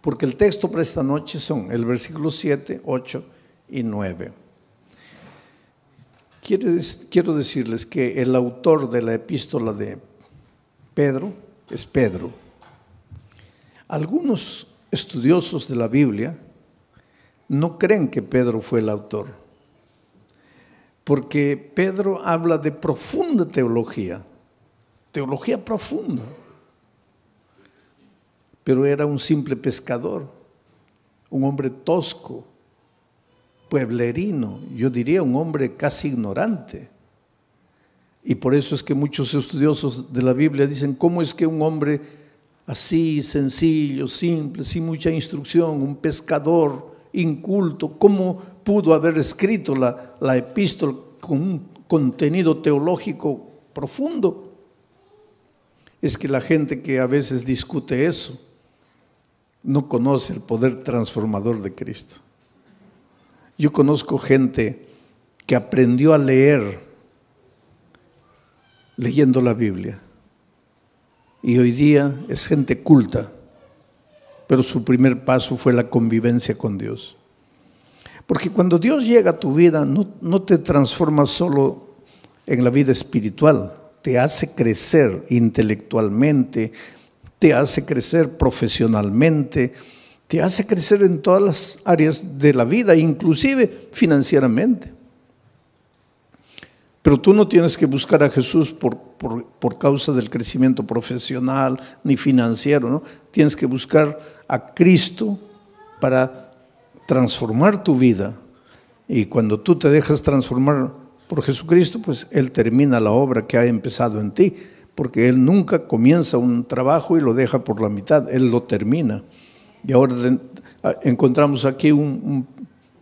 Porque el texto para esta noche son el versículo 7, 8 y 9. Quiero decirles que el autor de la epístola de Pedro es Pedro. Algunos estudiosos de la Biblia no creen que Pedro fue el autor, porque Pedro habla de profunda teología profunda, pero era un simple pescador, un hombre tosco, pueblerino, yo diría un hombre casi ignorante. Y por eso es que muchos estudiosos de la Biblia dicen, ¿cómo es que un hombre así, sencillo, simple, sin mucha instrucción, un pescador inculto, cómo pudo haber escrito la epístola con un contenido teológico profundo? Es que la gente que a veces discute eso no conoce el poder transformador de Cristo. Yo conozco gente que aprendió a leer leyendo la Biblia y hoy día es gente culta, pero su primer paso fue la convivencia con Dios. Porque cuando Dios llega a tu vida no te transforma solo en la vida espiritual, te hace crecer intelectualmente, te hace crecer profesionalmente, te hace crecer en todas las áreas de la vida, inclusive financieramente. Pero tú no tienes que buscar a Jesús por causa del crecimiento profesional ni financiero, ¿no? Tienes que buscar a Cristo para transformar tu vida. Y cuando tú te dejas transformar por Jesucristo, pues Él termina la obra que ha empezado en ti, porque Él nunca comienza un trabajo y lo deja por la mitad, Él lo termina. Y ahora encontramos aquí un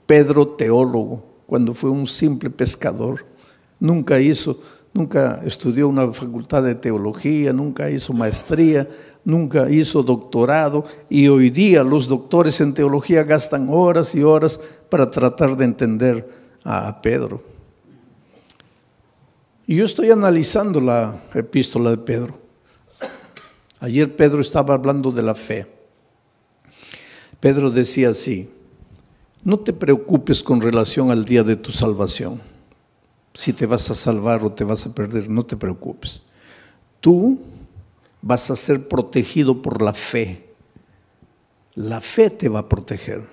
Pedro teólogo, cuando fue un simple pescador. Nunca estudió una facultad de teología, nunca hizo maestría, nunca hizo doctorado, y hoy día los doctores en teología gastan horas y horas para tratar de entender a Pedro. Y yo estoy analizando la epístola de Pedro. Ayer Pedro estaba hablando de la fe. Pedro decía así: no te preocupes con relación al día de tu salvación. Si te vas a salvar o te vas a perder, no te preocupes. Tú vas a ser protegido por la fe. La fe te va a proteger.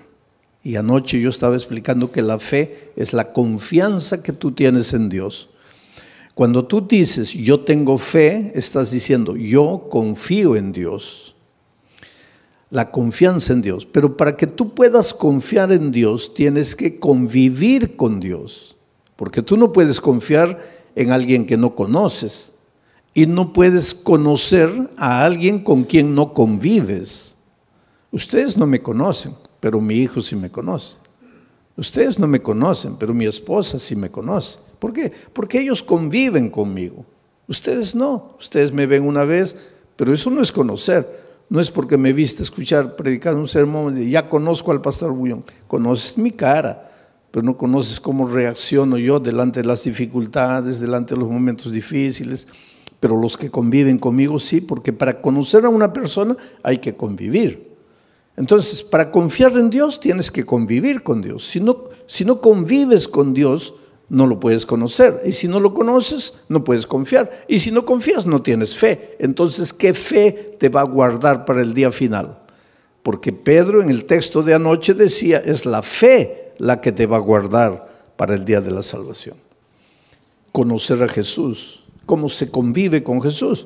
Y anoche yo estaba explicando que la fe es la confianza que tú tienes en Dios. Cuando tú dices, yo tengo fe, estás diciendo, yo confío en Dios. La confianza en Dios. Pero para que tú puedas confiar en Dios, tienes que convivir con Dios. Porque tú no puedes confiar en alguien que no conoces. Y no puedes conocer a alguien con quien no convives. Ustedes no me conocen, pero mi hijo sí me conoce. Ustedes no me conocen, pero mi esposa sí me conoce. ¿Por qué? Porque ellos conviven conmigo. Ustedes no. Ustedes me ven una vez, pero eso no es conocer. No es porque me viste escuchar predicar un sermón y ya conozco al pastor Bullón. Conoces mi cara, pero no conoces cómo reacciono yo delante de las dificultades, delante de los momentos difíciles. Pero los que conviven conmigo sí, porque para conocer a una persona hay que convivir. Entonces, para confiar en Dios tienes que convivir con Dios. Si no convives con Dios, no lo puedes conocer. Y si no lo conoces, no puedes confiar. Y si no confías, no tienes fe. Entonces, ¿qué fe te va a guardar para el día final? Porque Pedro en el texto de anoche decía, es la fe la que te va a guardar para el día de la salvación. Conocer a Jesús. ¿Cómo se convive con Jesús?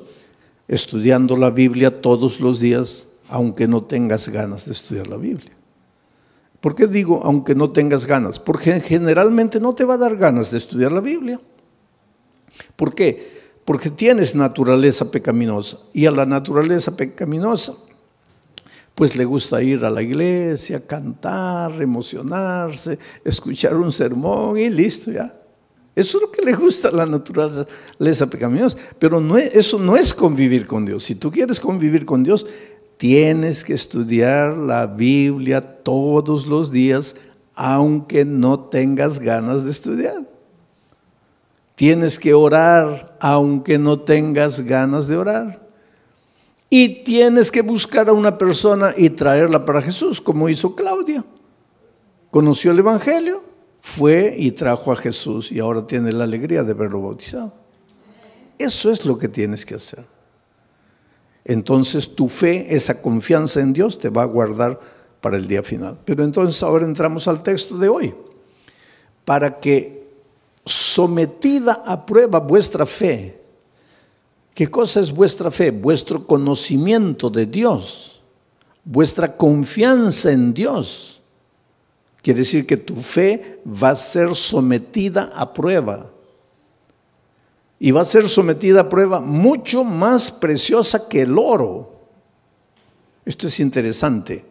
Estudiando la Biblia todos los días, aunque no tengas ganas de estudiar la Biblia. ¿Por qué digo aunque no tengas ganas? Porque generalmente no te va a dar ganas de estudiar la Biblia. ¿Por qué? Porque tienes naturaleza pecaminosa, y a la naturaleza pecaminosa pues le gusta ir a la iglesia, cantar, emocionarse, escuchar un sermón y listo ya. Eso es lo que le gusta a la naturaleza pecaminosa, pero eso no es convivir con Dios. Si tú quieres convivir con Dios, tienes que estudiar la Biblia todos los días, aunque no tengas ganas de estudiar. Tienes que orar, aunque no tengas ganas de orar. Y tienes que buscar a una persona y traerla para Jesús, como hizo Claudia. Conoció el Evangelio, fue y trajo a Jesús y ahora tiene la alegría de verlo bautizado. Eso es lo que tienes que hacer. Entonces tu fe, esa confianza en Dios te va a guardar para el día final. Pero entonces ahora entramos al texto de hoy. Para que sometida a prueba vuestra fe. ¿Qué cosa es vuestra fe? Vuestro conocimiento de Dios, vuestra confianza en Dios. Quiere decir que tu fe va a ser sometida a prueba. Y va a ser sometida a prueba mucho más preciosa que el oro. Esto es interesante.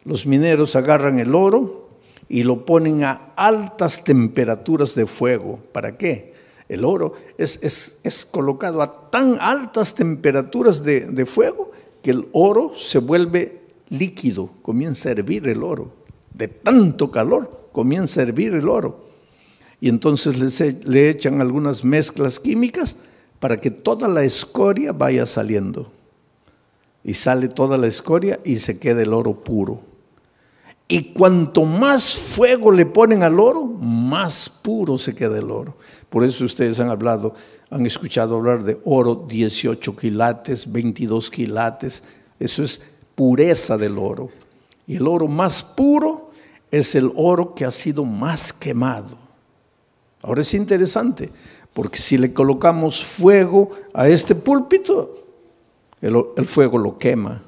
Los mineros agarran el oro y lo ponen a altas temperaturas de fuego. ¿Para qué? El oro es colocado a tan altas temperaturas de fuego que el oro se vuelve líquido, comienza a hervir el oro. De tanto calor comienza a hervir el oro. Y entonces le echan algunas mezclas químicas para que toda la escoria vaya saliendo. Y sale toda la escoria y se queda el oro puro. Y cuanto más fuego le ponen al oro, más puro se queda el oro. Por eso ustedes han escuchado hablar de oro 18 quilates, 22 quilates. Eso es pureza del oro. Y el oro más puro es el oro que ha sido más quemado. Ahora es interesante, porque si le colocamos fuego a este púlpito, el fuego lo quema.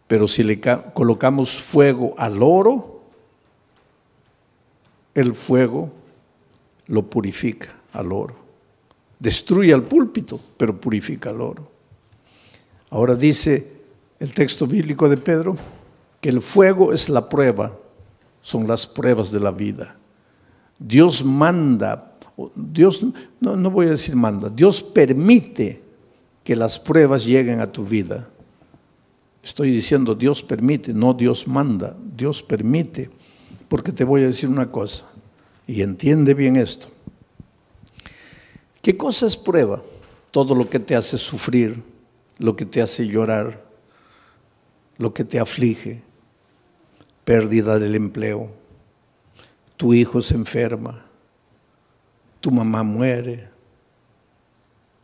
Pero si le colocamos fuego al oro, el fuego lo purifica al oro. Destruye al púlpito, pero purifica al oro. Ahora dice el texto bíblico de Pedro que el fuego es la prueba, son las pruebas de la vida. Dios manda, no voy a decir manda, Dios permite que las pruebas lleguen a tu vida. Estoy diciendo Dios permite, no Dios manda, Dios permite, porque te voy a decir una cosa, y entiende bien esto. ¿Qué cosa es prueba? Todo lo que te hace sufrir, lo que te hace llorar, lo que te aflige, pérdida del empleo, tu hijo se enferma, tu mamá muere,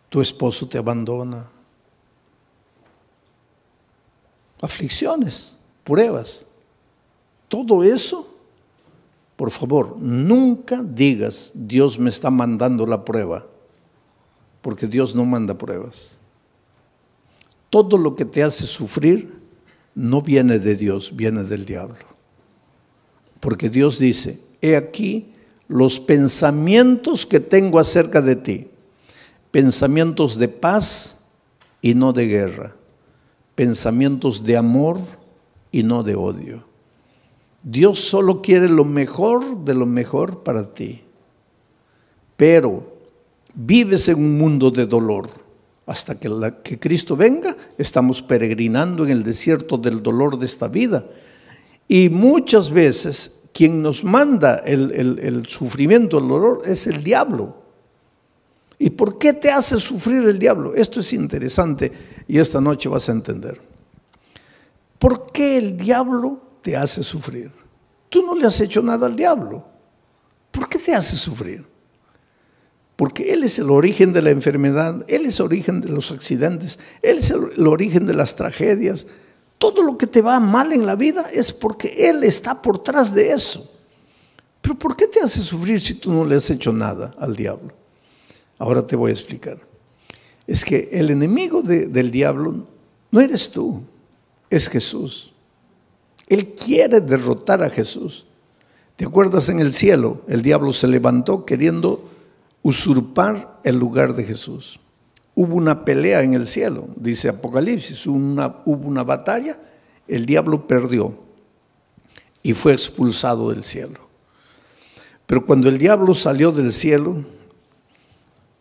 tu esposo te abandona. Aflicciones, pruebas, todo eso, por favor, nunca digas Dios me está mandando la prueba, porque Dios no manda pruebas. Todo lo que te hace sufrir no viene de Dios, viene del diablo. Porque Dios dice, he aquí los pensamientos que tengo acerca de ti, pensamientos de paz y no de guerra, pensamientos de amor y no de odio. Dios solo quiere lo mejor de lo mejor para ti. Pero vives en un mundo de dolor. Hasta que Cristo venga, estamos peregrinando en el desierto del dolor de esta vida. Y muchas veces quien nos manda el sufrimiento, el dolor, es el diablo. ¿Y por qué te hace sufrir el diablo? Esto es interesante y esta noche vas a entender. ¿Por qué el diablo te hace sufrir? Tú no le has hecho nada al diablo. ¿Por qué te hace sufrir? Porque Él es el origen de la enfermedad, Él es el origen de los accidentes, Él es el origen de las tragedias. Todo lo que te va mal en la vida es porque Él está por detrás de eso. Pero ¿por qué te hace sufrir si tú no le has hecho nada al diablo? Ahora te voy a explicar. Es que el enemigo del diablo no eres tú, es Jesús. Él quiere derrotar a Jesús. ¿Te acuerdas en el cielo? El diablo se levantó queriendo usurpar el lugar de Jesús. Hubo una pelea en el cielo, dice Apocalipsis, hubo una batalla, el diablo perdió y fue expulsado del cielo. Pero cuando el diablo salió del cielo,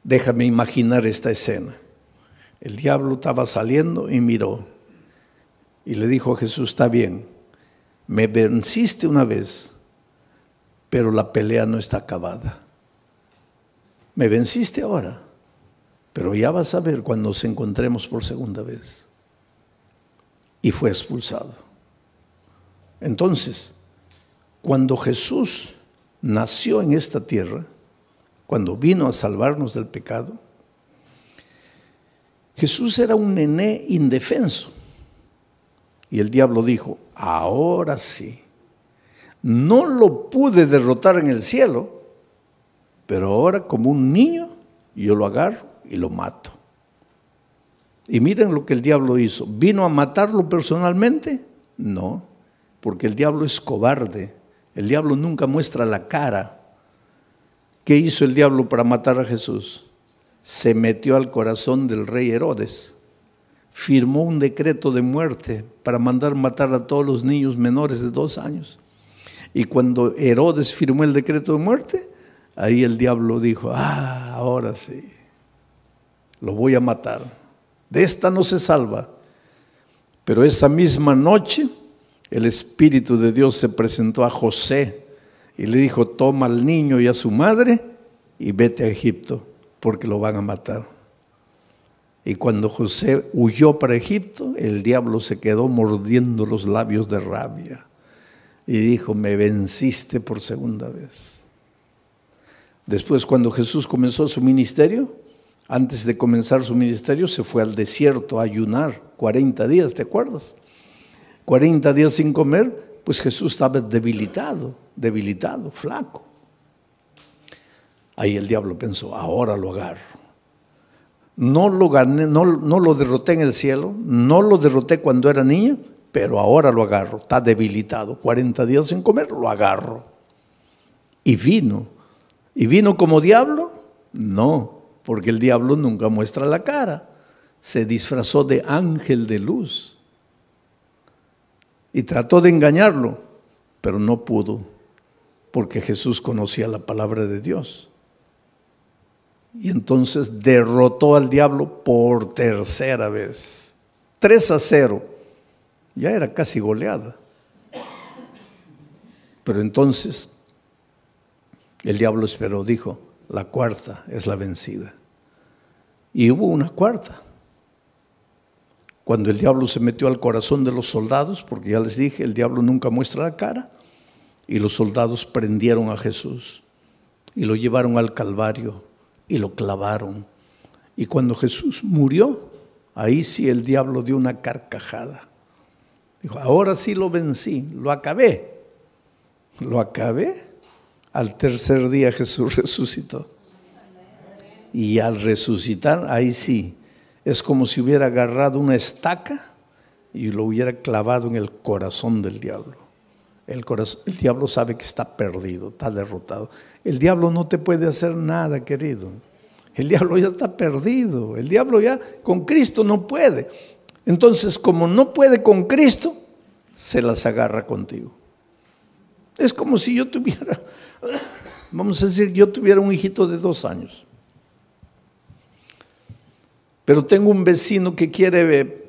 déjame imaginar esta escena. El diablo estaba saliendo y miró y le dijo a Jesús, está bien, me venciste una vez, pero la pelea no está acabada. Me venciste ahora, pero ya vas a ver cuando nos encontremos por segunda vez. y fue expulsado. Entonces, cuando Jesús nació en esta tierra, cuando vino a salvarnos del pecado, Jesús era un nené indefenso. Y el diablo dijo, ahora sí, no lo pude derrotar en el cielo, pero ahora como un niño yo lo agarro y lo mato. Y miren lo que el diablo hizo. ¿Vino a matarlo personalmente? No, porque el diablo es cobarde. El diablo nunca muestra la cara. ¿Qué hizo el diablo para matar a Jesús? Se metió al corazón del rey Herodes. Firmó un decreto de muerte para mandar matar a todos los niños menores de 2 años. Y cuando Herodes firmó el decreto de muerte, ahí el diablo dijo, ahora sí, lo voy a matar. De esta no se salva. Pero esa misma noche, el Espíritu de Dios se presentó a José y le dijo, toma al niño y a su madre y vete a Egipto, porque lo van a matar. Y cuando José huyó para Egipto, el diablo se quedó mordiendo los labios de rabia y dijo, me venciste por segunda vez. Después, cuando Jesús comenzó su ministerio, antes de comenzar su ministerio, se fue al desierto a ayunar 40 días, ¿te acuerdas? 40 días sin comer, pues Jesús estaba debilitado, flaco. Ahí el diablo pensó, ahora lo agarro. No lo gané, no lo derroté en el cielo, no lo derroté cuando era niño, pero ahora lo agarro, está debilitado, 40 días sin comer, lo agarro. Y vino como diablo, no, porque el diablo nunca muestra la cara, se disfrazó de ángel de luz y trató de engañarlo, pero no pudo, porque Jesús conocía la palabra de Dios. Y entonces derrotó al diablo por tercera vez. 3-0. Ya era casi goleada. Pero entonces el diablo esperó, dijo, la cuarta es la vencida. Y hubo una cuarta. Cuando el diablo se metió al corazón de los soldados, porque ya les dije, el diablo nunca muestra la cara, y los soldados prendieron a Jesús y lo llevaron al Calvario y lo clavaron. Y cuando Jesús murió, ahí sí el diablo dio una carcajada. Dijo, ahora sí lo vencí, lo acabé. Lo acabé. Al tercer día Jesús resucitó. Y al resucitar, ahí sí, es como si hubiera agarrado una estaca y lo hubiera clavado en el corazón del diablo. El diablo sabe que está perdido, está derrotado. El diablo no te puede hacer nada, querido. El diablo ya está perdido. El diablo ya con Cristo no puede. Entonces, como no puede con Cristo, se las agarra contigo. Es como si yo tuviera, vamos a decir, yo tuviera un hijito de 2 años. Pero tengo un vecino que quiere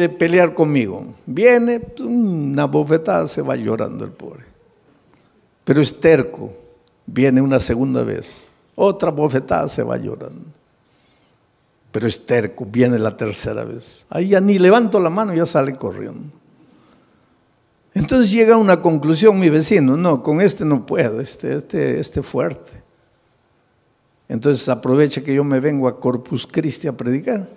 pelear conmigo. Viene, una bofetada, se va llorando el pobre. Pero es terco. Viene una segunda vez. Otra bofetada, se va llorando. Pero es terco. Viene la tercera vez. Ahí ya ni levanto la mano, ya sale corriendo. Entonces llega a una conclusión mi vecino. No, con este no puedo. Este fuerte. Entonces aprovecha que yo me vengo a Corpus Christi a predicar.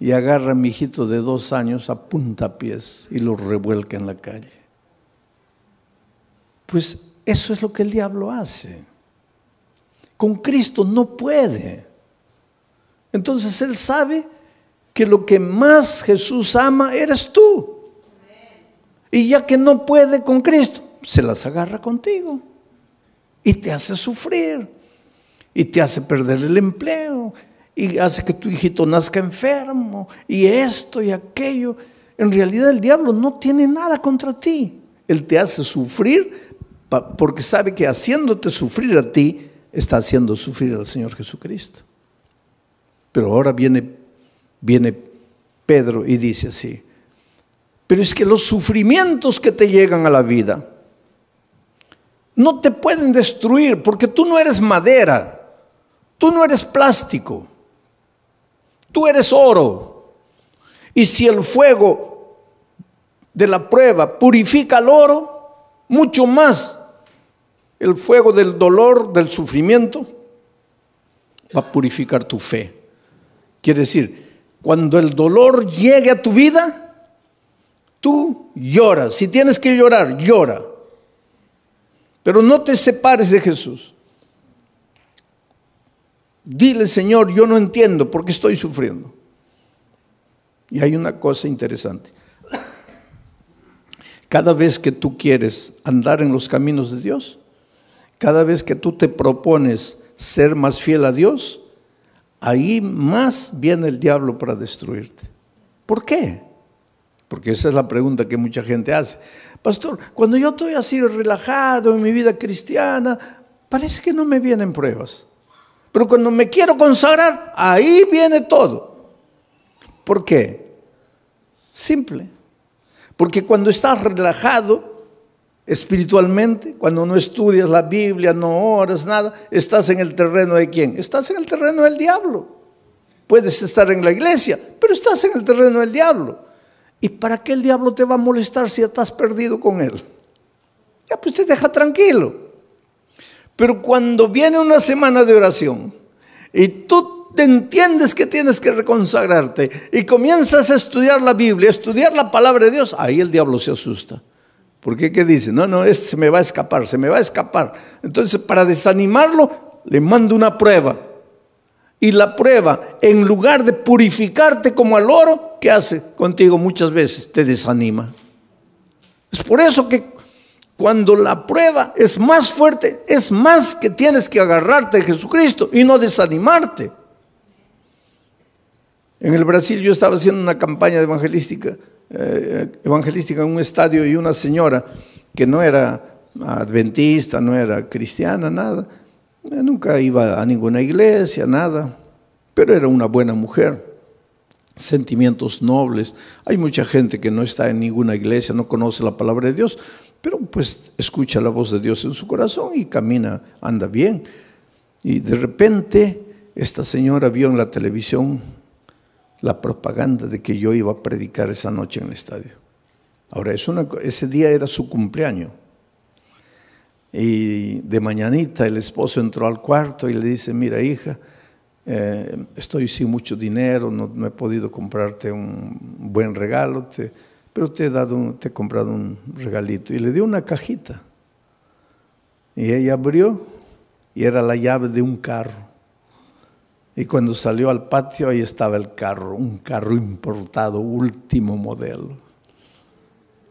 Y agarra a mi hijito de 2 años a puntapiés y lo revuelca en la calle. Pues eso es lo que el diablo hace. Con Cristo no puede. Entonces él sabe que lo que más Jesús ama eres tú. Y ya que no puede con Cristo, se las agarra contigo. Y te hace sufrir. Y te hace perder el empleo. Y hace que tu hijito nazca enfermo, y esto y aquello. En realidad el diablo no tiene nada contra ti. Él te hace sufrir porque sabe que haciéndote sufrir a ti, está haciendo sufrir al Señor Jesucristo. Pero ahora viene Pedro y dice así, pero es que los sufrimientos que te llegan a la vida no te pueden destruir, porque tú no eres madera, tú no eres plástico. Tú eres oro. Y si el fuego de la prueba purifica el oro, mucho más el fuego del dolor, del sufrimiento, va a purificar tu fe. Quiere decir, cuando el dolor llegue a tu vida, tú lloras. Si tienes que llorar, llora. Pero no te separes de Jesús. Dile, Señor, yo no entiendo por qué estoy sufriendo. Y hay una cosa interesante. Cada vez que tú quieres andar en los caminos de Dios, cada vez que tú te propones ser más fiel a Dios, ahí más viene el diablo para destruirte. ¿Por qué? Porque esa es la pregunta que mucha gente hace. Pastor, cuando yo estoy así relajado en mi vida cristiana, parece que no me vienen pruebas. Pero cuando me quiero consagrar, ahí viene todo. ¿Por qué? Simple. Porque cuando estás relajado espiritualmente, cuando no estudias la Biblia, no oras, nada, estás en el terreno de ¿quién? Estás en el terreno del diablo. Puedes estar en la iglesia, pero estás en el terreno del diablo. ¿Y para qué el diablo te va a molestar si ya estás perdido con él? Ya pues te deja tranquilo. Pero cuando viene una semana de oración y tú te entiendes que tienes que reconsagrarte y comienzas a estudiar la Biblia, a estudiar la palabra de Dios, ahí el diablo se asusta. Porque ¿qué dice? No, este se me va a escapar, se me va a escapar. Entonces, para desanimarlo, le mando una prueba. Y la prueba, en lugar de purificarte como al oro, ¿qué hace contigo muchas veces? Te desanima. Es por eso que cuando la prueba es más fuerte, es más que tienes que agarrarte de Jesucristo y no desanimarte. En el Brasil yo estaba haciendo una campaña evangelística en un estadio, y una señora que no era adventista, no era cristiana, nada, nunca iba a ninguna iglesia, nada, pero era una buena mujer, sentimientos nobles. Hay mucha gente que no está en ninguna iglesia, no conoce la palabra de Dios, pero pues escucha la voz de Dios en su corazón y camina, anda bien. Y de repente esta señora vio en la televisión la propaganda de que yo iba a predicar esa noche en el estadio. Ahora, ese día era su cumpleaños. Y de mañanita el esposo entró al cuarto y le dice: mira, hija, estoy sin mucho dinero, no he podido comprarte un buen regalo, pero te he comprado un regalito. Y le dio una cajita. Y ella abrió y era la llave de un carro. Y cuando salió al patio, ahí estaba el carro, un carro importado, último modelo.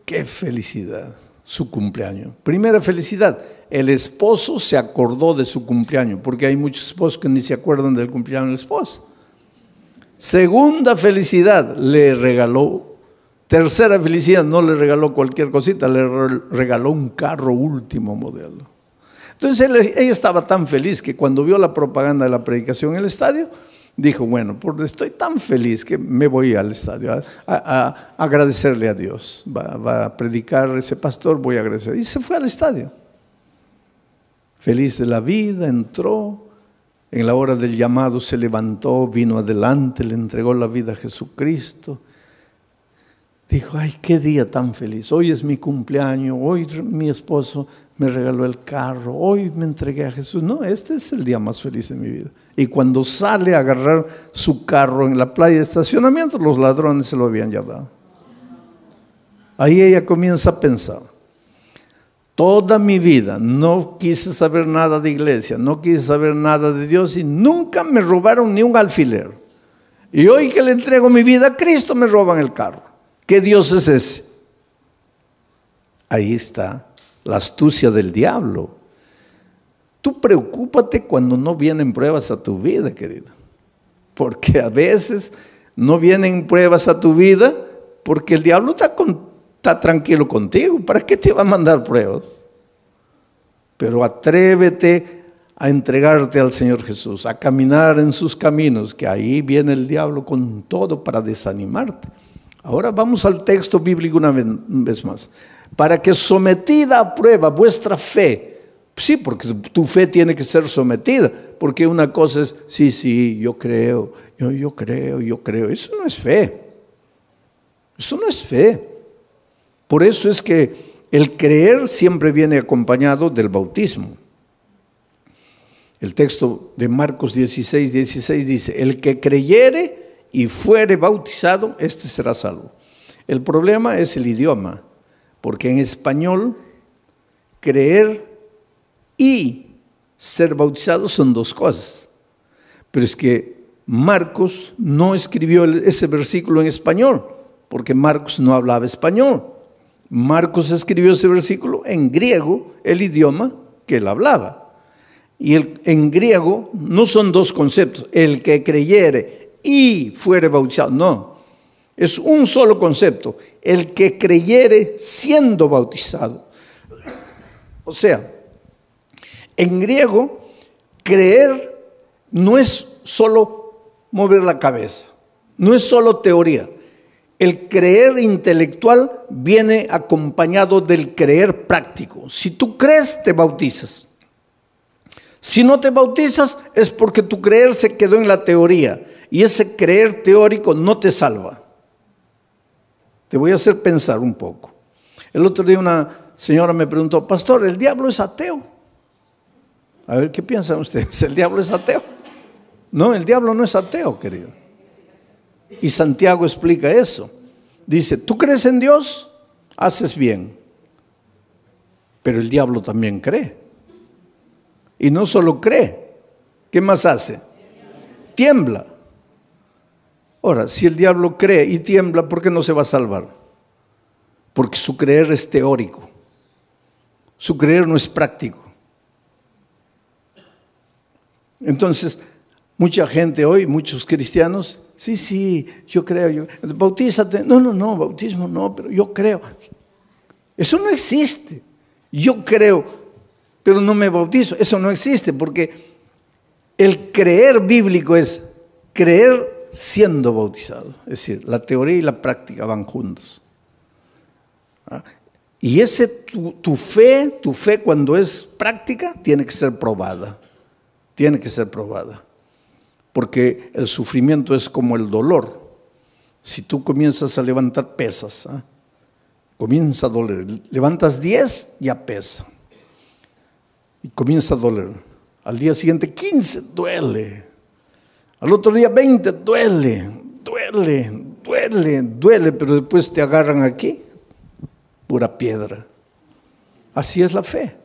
¡Qué felicidad! Su cumpleaños. Primera felicidad, el esposo se acordó de su cumpleaños, porque hay muchos esposos que ni se acuerdan del cumpleaños de la esposa. Segunda felicidad, le regaló. Tercera felicidad, no le regaló cualquier cosita, le regaló un carro último modelo. Entonces ella estaba tan feliz que cuando vio la propaganda de la predicación en el estadio, dijo: bueno, estoy tan feliz que me voy al estadio a agradecerle a Dios. Va a predicar ese pastor, voy a agradecer. Y se fue al estadio. Feliz de la vida, entró. En la hora del llamado se levantó, vino adelante, le entregó la vida a Jesucristo. Dijo: ay, qué día tan feliz. Hoy es mi cumpleaños, hoy mi esposo me regaló el carro, hoy me entregué a Jesús. No, este es el día más feliz de mi vida. Y cuando sale a agarrar su carro en la playa de estacionamiento, los ladrones se lo habían llevado. Ahí ella comienza a pensar: toda mi vida no quise saber nada de iglesia, no quise saber nada de Dios y nunca me robaron ni un alfiler. Y hoy que le entrego mi vida a Cristo, me roban el carro. ¿Qué Dios es ese? Ahí está la astucia del diablo. Tú preocúpate cuando no vienen pruebas a tu vida, querido. Porque a veces no vienen pruebas a tu vida porque el diablo está tranquilo contigo. ¿Para qué te va a mandar pruebas? Pero atrévete a entregarte al Señor Jesús, a caminar en sus caminos, que ahí viene el diablo con todo para desanimarte. Ahora vamos al texto bíblico una vez más. Para que sometida a prueba vuestra fe, sí, porque tu fe tiene que ser sometida, porque una cosa es, sí, yo creo, yo creo, eso no es fe. Eso no es fe. Por eso es que el creer siempre viene acompañado del bautismo. El texto de Marcos 16, 16 dice: el que creyere y fuere bautizado, este será salvo. El problema es el idioma, porque en español creer y ser bautizado son dos cosas. Pero es que Marcos no escribió ese versículo en español, porque Marcos no hablaba español. Marcos escribió ese versículo en griego, el idioma que él hablaba. Y en griego no son dos conceptos, el que creyere y fuere bautizado, no. Es un solo concepto, el que creyere siendo bautizado. O sea, en griego, creer no es solo mover la cabeza, no es solo teoría. El creer intelectual viene acompañado del creer práctico. Si tú crees, te bautizas. Si no te bautizas, es porque tu creer se quedó en la teoría, y ese creer teórico no te salva. Te voy a hacer pensar un poco. El otro día una señora me preguntó: pastor, ¿el diablo es ateo? A ver, ¿qué piensan ustedes? ¿El diablo es ateo? No, el diablo no es ateo, querido. Y Santiago explica eso. Dice: tú crees en Dios, haces bien. Pero el diablo también cree. Y no solo cree, ¿qué más hace? Tiembla. Ahora, si el diablo cree y tiembla, ¿por qué no se va a salvar? Porque su creer es teórico. Su creer no es práctico. Entonces, mucha gente hoy, muchos cristianos, sí, yo creo, bautízate. No, bautismo no, pero yo creo. Eso no existe. Yo creo, pero no me bautizo. Eso no existe, porque el creer bíblico es creer siendo bautizado. Es decir, la teoría y la práctica van juntos. Y tu fe cuando es práctica, tiene que ser probada. Tiene que ser probada. Porque el sufrimiento es como el dolor. Si tú comienzas a levantar pesas, comienza a doler. Levantas 10, ya pesa. Y comienza a doler. Al día siguiente 15, duele. Al otro día 20, duele, pero después te agarran aquí, pura piedra. Así es la fe.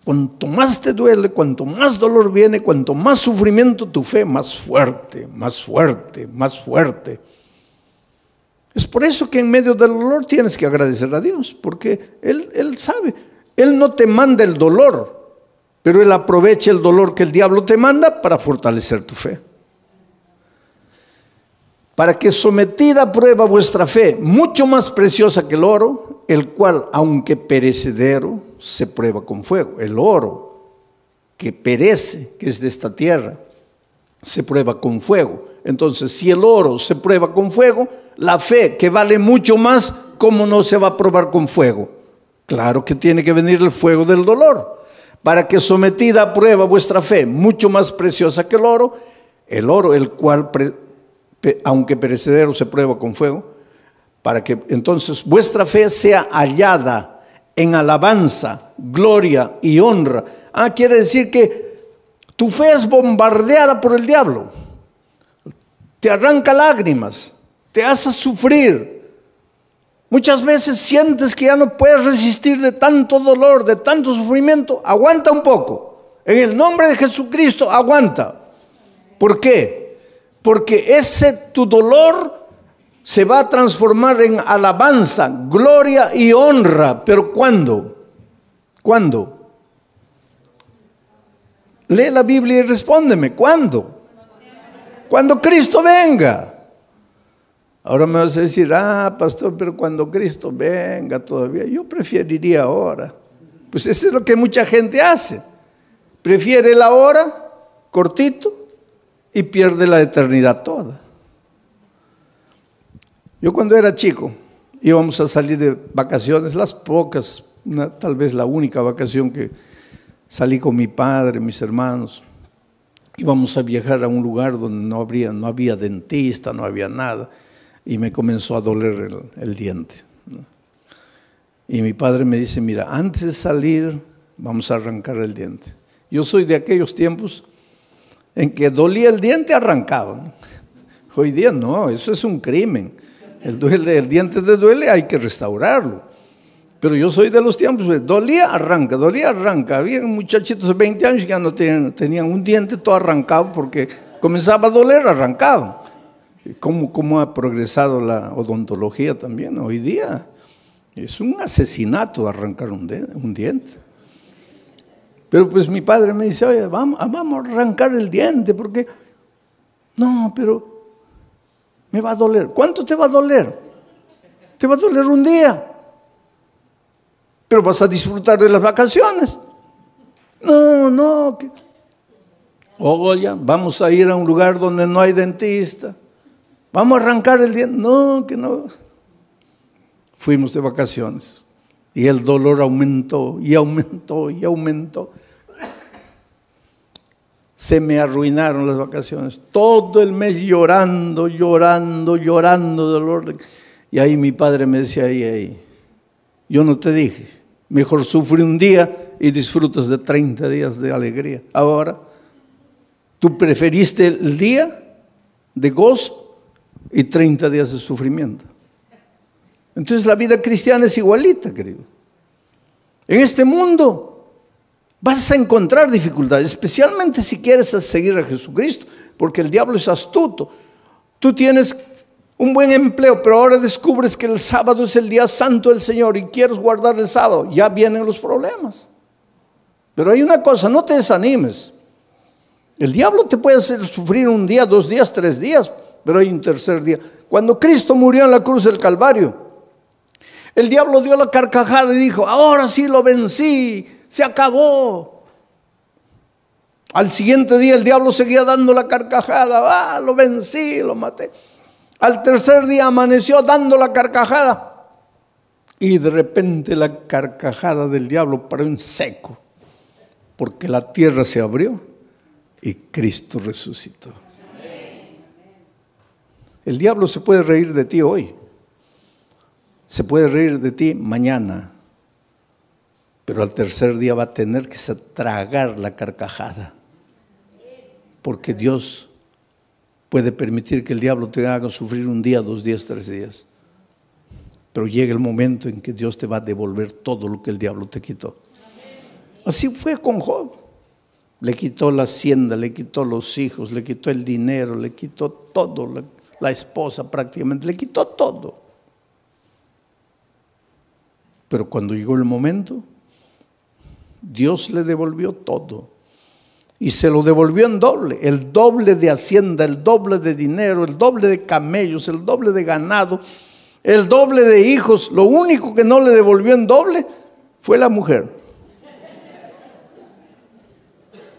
Cuanto más te duele, cuanto más dolor viene, cuanto más sufrimiento, tu fe más fuerte, más fuerte, más fuerte. Es por eso que en medio del dolor tienes que agradecer a Dios, porque Él sabe. Él no te manda el dolor, pero Él aprovecha el dolor que el diablo te manda para fortalecer tu fe. Para que sometida a prueba vuestra fe, mucho más preciosa que el oro, el cual, aunque perecedero, se prueba con fuego. El oro que perece, que es de esta tierra, se prueba con fuego. Entonces, si el oro se prueba con fuego, la fe, que vale mucho más, ¿cómo no se va a probar con fuego? Claro que tiene que venir el fuego del dolor. Para que sometida a prueba vuestra fe, mucho más preciosa que el oro el cual, aunque perecedero, se prueba con fuego, para que entonces vuestra fe sea hallada en alabanza, gloria y honra. Quiere decir que tu fe es bombardeada por el diablo. Te arranca lágrimas, te hace sufrir. Muchas veces sientes que ya no puedes resistir de tanto dolor, de tanto sufrimiento. Aguanta un poco. En el nombre de Jesucristo, aguanta. ¿Por qué? Porque tu dolor se va a transformar en alabanza, gloria y honra. ¿Pero cuándo? ¿Cuándo? Lee la Biblia y respóndeme. ¿Cuándo? Cuando Cristo venga. Ahora me vas a decir: pastor, pero cuando Cristo venga todavía. Yo preferiría ahora. Pues eso es lo que mucha gente hace. Prefiere la hora, cortito, y pierde la eternidad toda. Yo cuando era chico, íbamos a salir de vacaciones, las pocas, tal vez la única vacación que salí con mi padre, mis hermanos. Íbamos a viajar a un lugar donde no había dentista, no había nada. y me comenzó a doler el diente, ¿no? Y mi padre me dice, mira, antes de salir vamos a arrancar el diente. Yo soy de aquellos tiempos en que dolía el diente, arrancaban. Hoy día no, eso es un crimen. El diente te duele, hay que restaurarlo. Pero yo soy de los tiempos, dolía, arranca, dolía, arranca. Había muchachitos de 20 años que ya no tenían un diente todo arrancado porque comenzaba a doler, arrancaban. ¿Cómo ha progresado la odontología también hoy día? Es un asesinato arrancar un diente. Pero pues mi padre me dice, oye, vamos a arrancar el diente, porque no, pero me va a doler. ¿Cuánto te va a doler? Te va a doler un día, pero vas a disfrutar de las vacaciones. No. Oye, vamos a ir a un lugar donde no hay dentista. Vamos a arrancar el diente. No, que no. Fuimos de vacaciones y el dolor aumentó y aumentó y aumentó. Se me arruinaron las vacaciones. Todo el mes llorando dolor. Y ahí mi padre me decía, ahí, yo no te dije, mejor sufre un día y disfrutas de 30 días de alegría. Ahora, tú preferiste el día de gozo y 30 días de sufrimiento. Entonces la vida cristiana es igualita, querido. En este mundo vas a encontrar dificultades, especialmente si quieres seguir a Jesucristo, porque el diablo es astuto. Tú tienes un buen empleo, pero ahora descubres que el sábado es el día santo del Señor y quieres guardar el sábado. Ya vienen los problemas. Pero hay una cosa, no te desanimes. El diablo te puede hacer sufrir un día, 2 días, 3 días, pero hay un tercer día. Cuando Cristo murió en la cruz del Calvario, el diablo dio la carcajada y dijo, ahora sí lo vencí, se acabó. Al siguiente día el diablo seguía dando la carcajada, lo vencí, lo maté. Al tercer día amaneció dando la carcajada y de repente la carcajada del diablo paró en seco, porque la tierra se abrió y Cristo resucitó. El diablo se puede reír de ti hoy, se puede reír de ti mañana, pero al tercer día va a tener que tragar la carcajada, porque Dios puede permitir que el diablo te haga sufrir un día, 2 días, 3 días, pero llega el momento en que Dios te va a devolver todo lo que el diablo te quitó. Así fue con Job. Le quitó la hacienda, le quitó los hijos, le quitó el dinero, le quitó todo, la esposa prácticamente, le quitó todo. Pero cuando llegó el momento, Dios le devolvió todo. Y se lo devolvió en doble, el doble de hacienda, el doble de dinero, el doble de camellos, el doble de ganado, el doble de hijos. Lo único que no le devolvió en doble fue la mujer.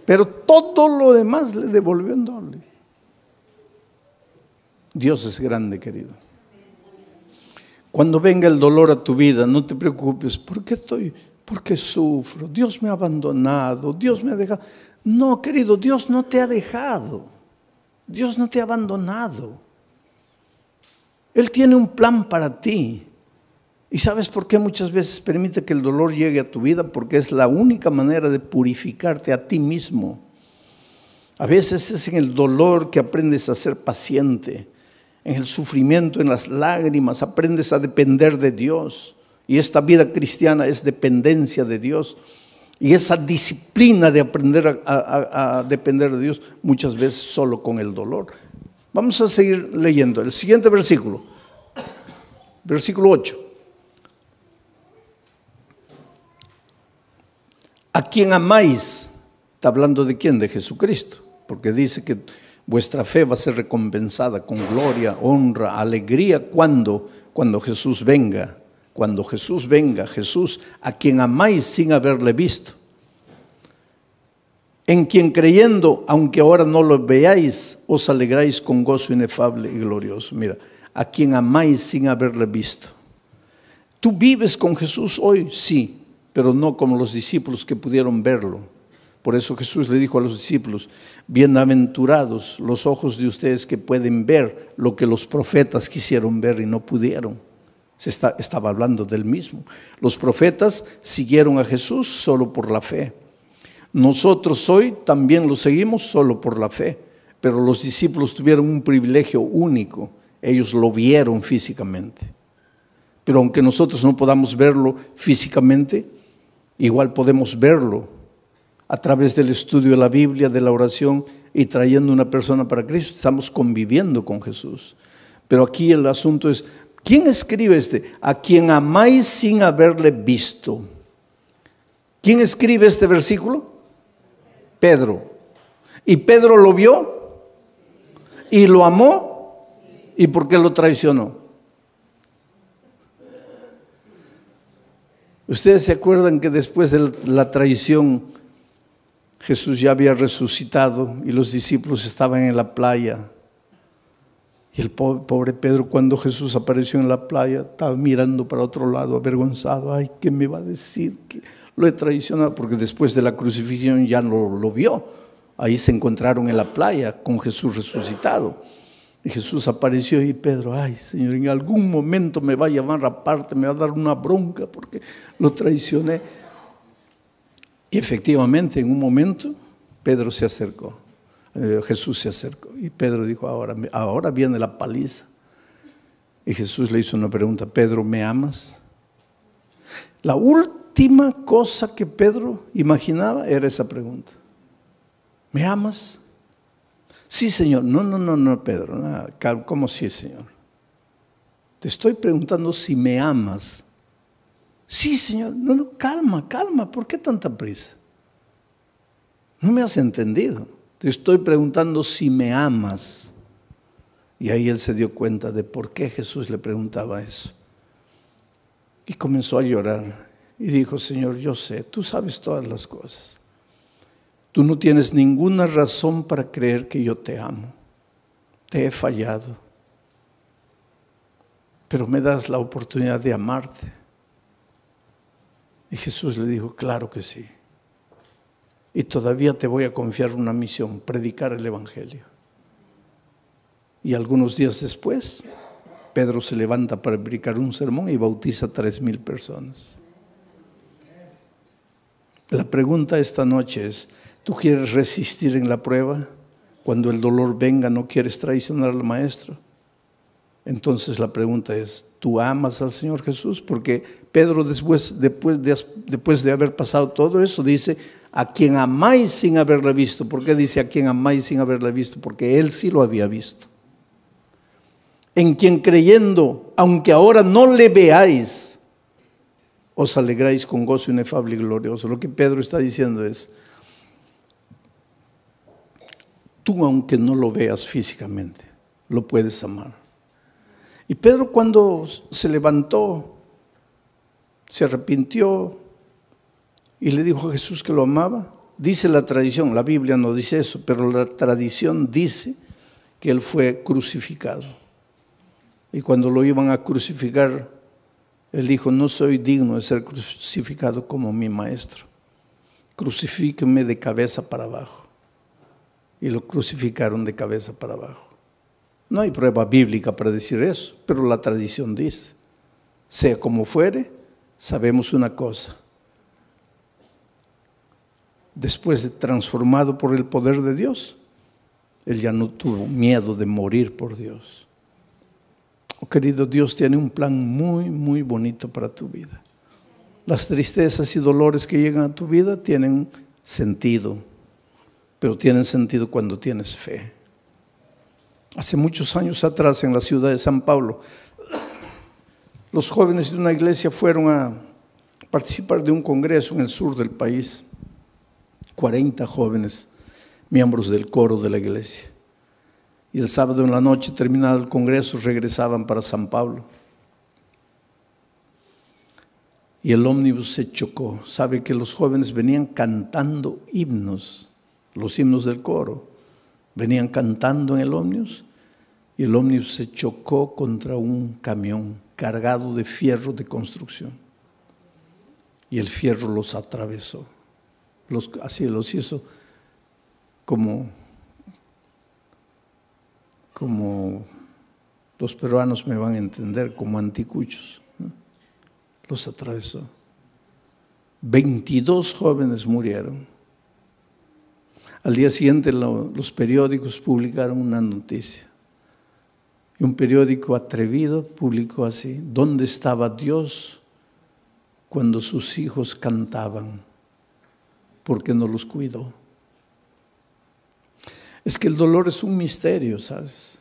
Pero todo lo demás le devolvió en doble. Dios es grande, querido. Cuando venga el dolor a tu vida, no te preocupes. ¿Por qué sufro? Dios me ha abandonado, Dios me ha dejado. No, querido, Dios no te ha dejado. Dios no te ha abandonado. Él tiene un plan para ti. ¿Y sabes por qué muchas veces permite que el dolor llegue a tu vida? Porque es la única manera de purificarte a ti mismo. A veces es en el dolor que aprendes a ser paciente. En el sufrimiento, en las lágrimas, aprendes a depender de Dios. Y esta vida cristiana es dependencia de Dios. Y esa disciplina de aprender a depender de Dios, muchas veces solo con el dolor. Vamos a seguir leyendo. El siguiente versículo. Versículo 8. ¿A quién amáis? Está hablando de quién, de Jesucristo. Porque dice que vuestra fe va a ser recompensada con gloria, honra, alegría. ¿Cuándo? Cuando Jesús venga. Cuando Jesús venga, Jesús, a quien amáis sin haberle visto. En quien creyendo, aunque ahora no lo veáis, os alegráis con gozo inefable y glorioso. Mira, a quien amáis sin haberle visto. ¿Tú vives con Jesús hoy? Sí, pero no como los discípulos que pudieron verlo. Por eso Jesús le dijo a los discípulos: bienaventurados los ojos de ustedes que pueden ver lo que los profetas quisieron ver y no pudieron. Estaba hablando del mismo. Los profetas siguieron a Jesús solo por la fe. Nosotros hoy también lo seguimos solo por la fe, pero los discípulos tuvieron un privilegio único. Ellos lo vieron físicamente. Pero aunque nosotros no podamos verlo físicamente, igual podemos verlo a través del estudio de la Biblia, de la oración y trayendo una persona para Cristo. Estamos conviviendo con Jesús. Pero aquí el asunto es: ¿quién escribe a quien amáis sin haberle visto? ¿Quién escribe este versículo? Pedro. ¿Y Pedro lo vio? ¿Y lo amó? ¿Y por qué lo traicionó? ¿Ustedes se acuerdan que después de la traición Jesús ya había resucitado y los discípulos estaban en la playa? Y el pobre Pedro, cuando Jesús apareció en la playa, estaba mirando para otro lado, avergonzado. Ay, ¿qué me va a decir? Que lo he traicionado, porque después de la crucifixión ya no lo vio. Ahí se encontraron en la playa con Jesús resucitado. Y Jesús apareció y Pedro: ay, Señor, en algún momento me va a llamar aparte, me va a dar una bronca porque lo traicioné. Y efectivamente, en un momento, Pedro se acercó. Jesús se acercó y Pedro dijo: ahora viene la paliza. Y Jesús le hizo una pregunta: Pedro, ¿me amas? La última cosa que Pedro imaginaba era esa pregunta: ¿me amas? Sí, Señor. No, Pedro. No, ¿cómo sí, Señor? Te estoy preguntando si me amas. Sí, Señor. No, calma. ¿Por qué tanta prisa? No me has entendido. Te estoy preguntando si me amas. Y ahí él se dio cuenta de por qué Jesús le preguntaba eso. Y comenzó a llorar. Y dijo: Señor, yo sé, tú sabes todas las cosas. Tú no tienes ninguna razón para creer que yo te amo. Te he fallado. Pero me das la oportunidad de amarte. Y Jesús le dijo: claro que sí. Y todavía te voy a confiar una misión: predicar el Evangelio. Y algunos días después, Pedro se levanta para predicar un sermón y bautiza a 3,000 personas. La pregunta esta noche es: ¿tú quieres resistir en la prueba? Cuando el dolor venga, ¿no quieres traicionar al Maestro? Entonces la pregunta es: ¿tú amas al Señor Jesús? Porque Pedro después de haber pasado todo eso dice: a quien amáis sin haberle visto. ¿Por qué dice a quien amáis sin haberle visto? Porque él sí lo había visto. En quien creyendo, aunque ahora no le veáis, os alegráis con gozo inefable y glorioso. Lo que Pedro está diciendo es: tú, aunque no lo veas físicamente, lo puedes amar. Y Pedro, cuando se levantó, se arrepintió y le dijo a Jesús que lo amaba. Dice la tradición, la Biblia no dice eso, pero la tradición dice que él fue crucificado. Y cuando lo iban a crucificar, él dijo: no soy digno de ser crucificado como mi Maestro. Crucifíqueme de cabeza para abajo. Y lo crucificaron de cabeza para abajo. No hay prueba bíblica para decir eso, pero la tradición dice. Sea como fuere, sabemos una cosa: después de transformado por el poder de Dios, él ya no tuvo miedo de morir por Dios. Oh, querido, Dios tiene un plan muy, muy bonito para tu vida. Las tristezas y dolores que llegan a tu vida tienen sentido, pero tienen sentido cuando tienes fe. Hace muchos años atrás, en la ciudad de San Pablo, los jóvenes de una iglesia fueron a participar de un congreso en el sur del país. 40 jóvenes, miembros del coro de la iglesia. Y el sábado en la noche, terminado el congreso, regresaban para San Pablo. Y el ómnibus se chocó. Sabe que los jóvenes venían cantando himnos, los himnos del coro. Venían cantando en el ómnibus y el ómnibus se chocó contra un camión cargado de fierro de construcción. Y el fierro los atravesó. así los hizo como los peruanos me van a entender, como anticuchos, ¿no? Los atravesó. 22 jóvenes murieron. Al día siguiente los periódicos publicaron una noticia. Y un periódico atrevido publicó así: ¿dónde estaba Dios cuando sus hijos cantaban? ¿Por qué no los cuidó? Es que el dolor es un misterio, ¿sabes?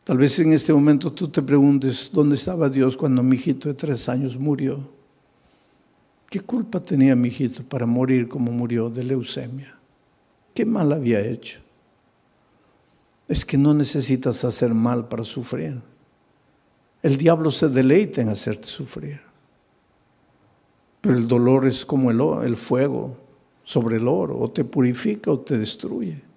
Tal vez en este momento tú te preguntes, ¿dónde estaba Dios cuando mi hijito de 3 años murió? ¿Qué culpa tenía mi hijito para morir como murió de leucemia? ¿Qué mal había hecho? Es que no necesitas hacer mal para sufrir. El diablo se deleita en hacerte sufrir. Pero el dolor es como el fuego sobre el oro, o te purifica o te destruye.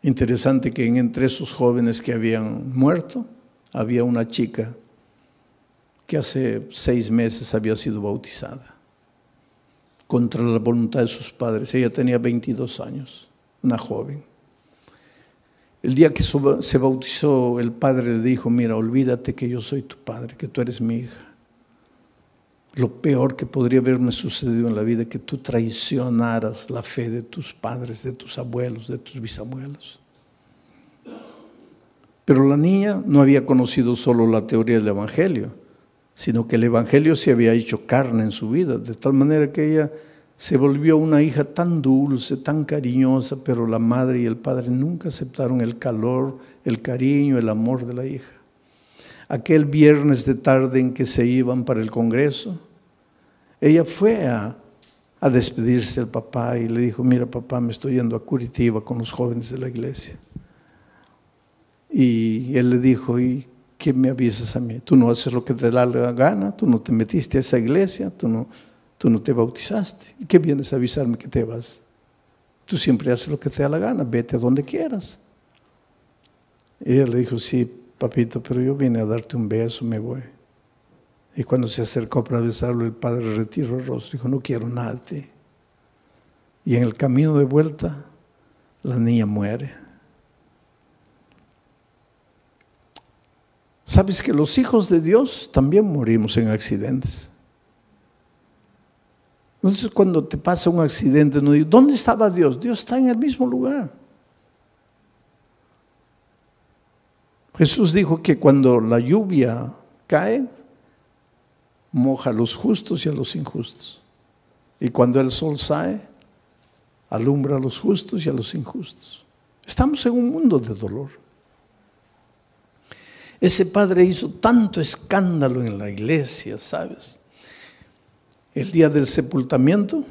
Interesante que entre esos jóvenes que habían muerto, había una chica que hace 6 meses había sido bautizada, contra la voluntad de sus padres. Ella tenía 22 años, una joven. El día que se bautizó, el padre le dijo: mira, olvídate que yo soy tu padre, que tú eres mi hija. Lo peor que podría haberme sucedido en la vida es que tú traicionaras la fe de tus padres, de tus abuelos, de tus bisabuelos. Pero la niña no había conocido solo la teoría del Evangelio, sino que el Evangelio se había hecho carne en su vida, de tal manera que ella se volvió una hija tan dulce, tan cariñosa, pero la madre y el padre nunca aceptaron el calor, el cariño, el amor de la hija. Aquel viernes de tarde en que se iban para el congreso, ella fue a despedirse del papá y le dijo: mira papá, me estoy yendo a Curitiba con los jóvenes de la iglesia. Y él le dijo: ¿y qué me avisas a mí? Tú no haces lo que te da la gana, tú no te metiste a esa iglesia, tú no te bautizaste. ¿Y qué vienes a avisarme que te vas? Tú siempre haces lo que te da la gana, vete a donde quieras. Y ella le dijo: sí, papito, pero yo vine a darte un beso, me voy. Y cuando se acercó para besarlo, el padre retiró el rostro y dijo: no quiero nada de ti. Y en el camino de vuelta, la niña muere. ¿Sabes que los hijos de Dios también morimos en accidentes? Entonces, cuando te pasa un accidente, no digo: ¿dónde estaba Dios? Dios está en el mismo lugar. Jesús dijo que cuando la lluvia cae, moja a los justos y a los injustos. Y cuando el sol sale, alumbra a los justos y a los injustos. Estamos en un mundo de dolor. Ese padre hizo tanto escándalo en la iglesia, ¿sabes? El día del sepultamiento,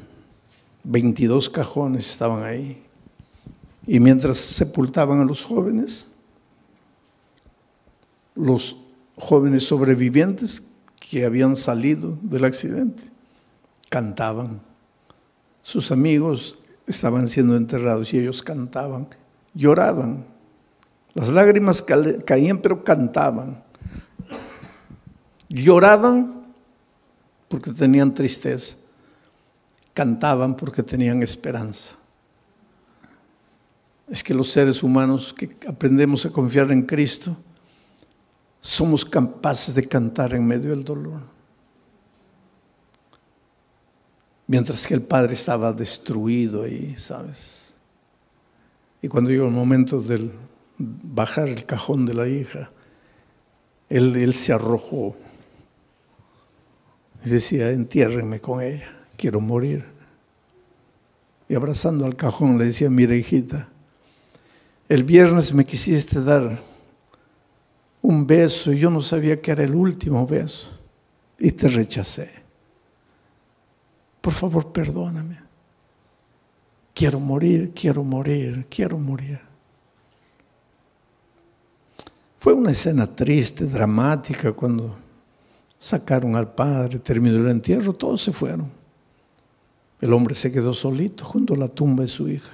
22 cajones estaban ahí. Y mientras sepultaban a los jóvenes sobrevivientes que habían salido del accidente cantaban. Sus amigos estaban siendo enterrados y ellos cantaban, lloraban. Las lágrimas caían, pero cantaban. Lloraban porque tenían tristeza. Cantaban porque tenían esperanza. Es que los seres humanos que aprendemos a confiar en Cristo, somos capaces de cantar en medio del dolor. Mientras que el padre estaba destruido ahí, ¿sabes? Y cuando llegó el momento del bajar el cajón de la hija, él se arrojó y decía: entiérrenme con ella, quiero morir. Y abrazando al cajón le decía: mira hijita, el viernes me quisiste dar un beso y yo no sabía que era el último beso y te rechacé. Por favor, perdóname. Quiero morir, quiero morir, quiero morir. Fue una escena triste, dramática, cuando sacaron al padre, terminó el entierro, todos se fueron. El hombre se quedó solito junto a la tumba de su hija.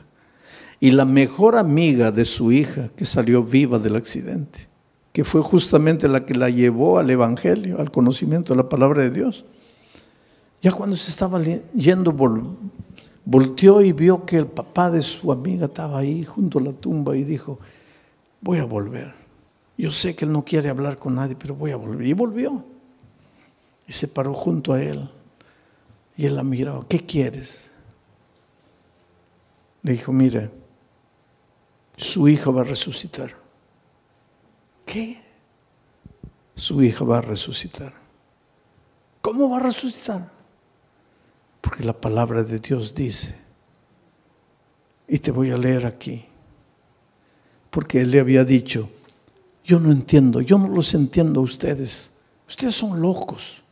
Y la mejor amiga de su hija, que salió viva del accidente, que fue justamente la que la llevó al Evangelio, al conocimiento de la palabra de Dios, Ya cuando se estaba yendo, volteó y vio que el papá de su amiga estaba ahí junto a la tumba y dijo: voy a volver. Yo sé que él no quiere hablar con nadie, pero voy a volver. Y volvió. Y se paró junto a él. Y él la miró: ¿qué quieres? Le dijo: mire, su hija va a resucitar. ¿Qué? Su hija va a resucitar. ¿Cómo va a resucitar? Porque la palabra de Dios dice, y te voy a leer aquí, porque él le había dicho: yo no entiendo, yo no los entiendo a ustedes. Ustedes son locos.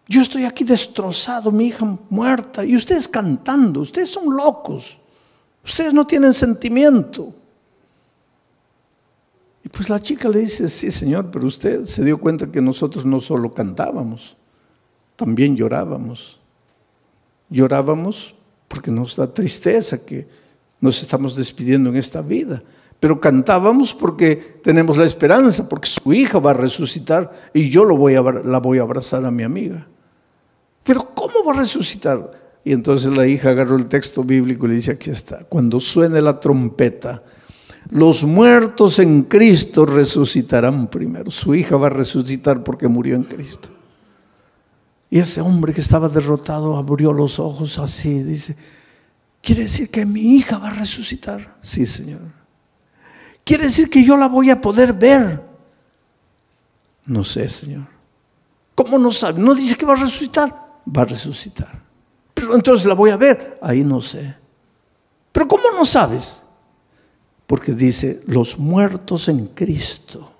Yo estoy aquí destrozado, mi hija muerta, y ustedes cantando. Ustedes son locos. Ustedes no tienen sentimiento. Y pues la chica le dice: sí, señor, pero usted se dio cuenta que nosotros no solo cantábamos, también llorábamos. Llorábamos porque nos da tristeza que nos estamos despidiendo en esta vida. Pero cantábamos porque tenemos la esperanza, porque su hija va a resucitar y yo la voy a abrazar a mi amiga. Pero ¿cómo va a resucitar? Y entonces la hija agarró el texto bíblico y le dice: aquí está, cuando suene la trompeta, los muertos en Cristo resucitarán primero. Su hija va a resucitar porque murió en Cristo. Y ese hombre que estaba derrotado abrió los ojos así, dice: ¿quiere decir que mi hija va a resucitar? Sí, Señor. ¿Quiere decir que yo la voy a poder ver? No sé, Señor. ¿Cómo no sabe? No dice que va a resucitar. Va a resucitar. Pero entonces la voy a ver. Ahí no sé. ¿Pero cómo no sabes? Porque dice: los muertos en Cristo.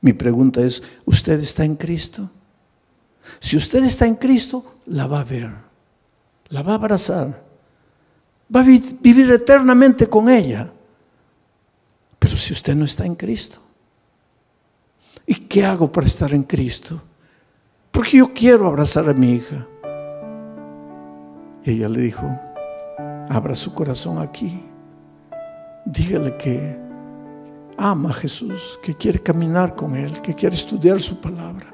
Mi pregunta es: ¿usted está en Cristo? Si usted está en Cristo, la va a ver, la va a abrazar, va a vivir eternamente con ella. Pero si usted no está en Cristo, ¿y qué hago para estar en Cristo? Porque yo quiero abrazar a mi hija. Y ella le dijo: abra su corazón aquí, dígale que ama a Jesús, que quiere caminar con Él, que quiere estudiar su palabra.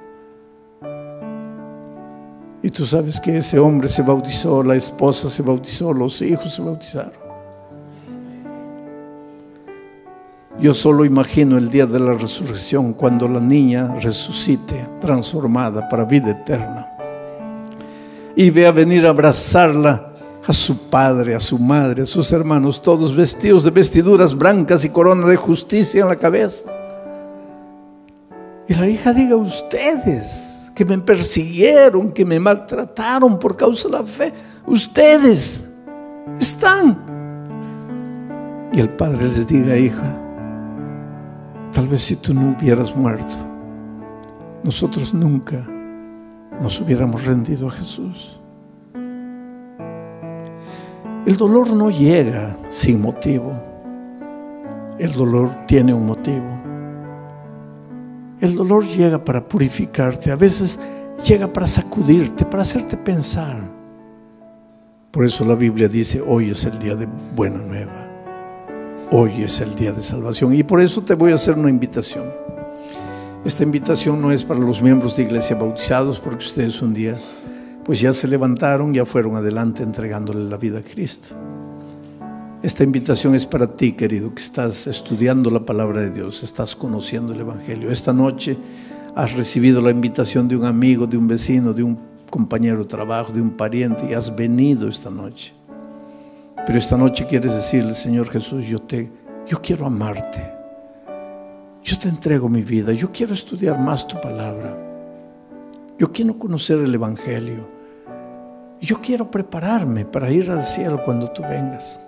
Y tú sabes que ese hombre se bautizó, la esposa se bautizó, los hijos se bautizaron. Yo solo imagino el día de la resurrección, cuando la niña resucite, transformada para vida eterna, y vea venir a abrazarla a su padre, a su madre, a sus hermanos, todos vestidos de vestiduras blancas y corona de justicia en la cabeza. Y la hija diga: ustedes que me persiguieron, que me maltrataron por causa de la fe, ustedes están. Y el padre les diga: hija, tal vez si tú no hubieras muerto, nosotros nunca nos hubiéramos rendido a Jesús. El dolor no llega sin motivo. El dolor tiene un motivo. El dolor llega para purificarte, a veces llega para sacudirte, para hacerte pensar. Por eso la Biblia dice: hoy es el día de buena nueva, hoy es el día de salvación. Y por eso te voy a hacer una invitación. Esta invitación no es para los miembros de iglesia bautizados, porque ustedes un día pues ya se levantaron, ya fueron adelante entregándole la vida a Cristo. Esta invitación es para ti, querido, que estás estudiando la palabra de Dios, estás conociendo el Evangelio. Esta noche has recibido la invitación de un amigo, de un vecino, de un compañero de trabajo, de un pariente, y has venido esta noche. Pero esta noche quieres decirle: Señor Jesús, yo quiero amarte, yo te entrego mi vida, yo quiero estudiar más tu palabra, yo quiero conocer el Evangelio, yo quiero prepararme para ir al cielo cuando tú vengas.